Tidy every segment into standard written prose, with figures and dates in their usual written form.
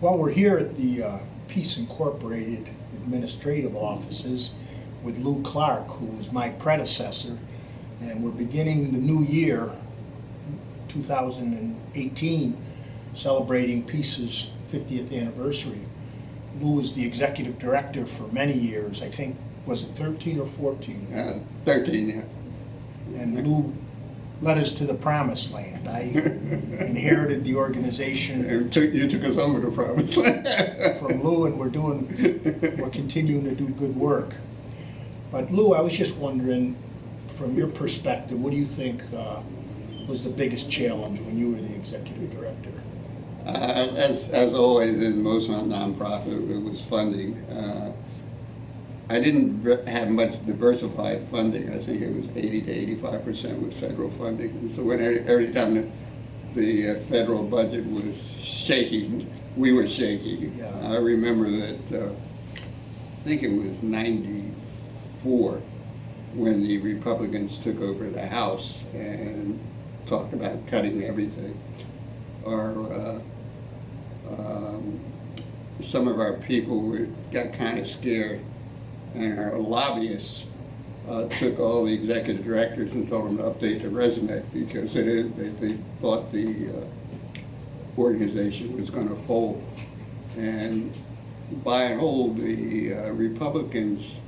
Well, we're here at the Peace Incorporated administrative offices with Lou Clark, who was my predecessor, and we're beginning the new year, 2018, celebrating Peace's 50th anniversary. Lou was the executive director for many years. I think, was it 13 or 14? 13, yeah. And Lou led us to the promised land. I inherited the organization You took us over to Promised Land. from Lou, and we're continuing to do good work. But Lou, I was just wondering, from your perspective, what do you think was the biggest challenge when you were the executive director? As always in most nonprofit, it was funding. I didn't have much diversified funding. I think it was 80 to 85% was federal funding. And so every time the federal budget was shaking, we were shaking. Yeah. I remember that, I think it was 94 when the Republicans took over the House and talked about cutting everything. Some of our people got kind of scared, and our lobbyists took all the executive directors and told them to update their resume because they thought the organization was going to fold. And by and whole, the Republicans,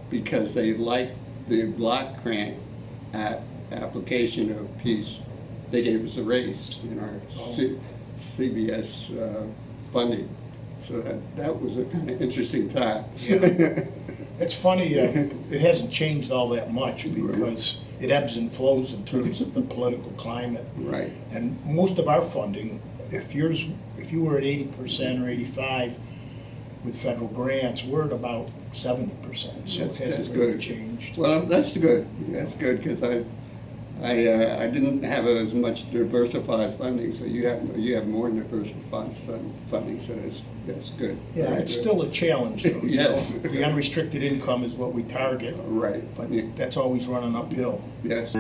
because they liked the block grant application of Peace, they gave us a raise in our CBS funding. So that was a kind of interesting time. Yeah. It's funny, it hasn't changed all that much because it ebbs and flows in terms of the political climate. Right. And most of our funding, if you were at 80% or 85% with federal grants, we're at about 70%. So it hasn't really changed. Well, that's good. That's good because I didn't have as much diversified funding, so you have more diversified funding, so that's good. Yeah, Very it's good. still a challenge though. Yes. You know? The unrestricted income is what we target, Right. but that's always running uphill. Yes.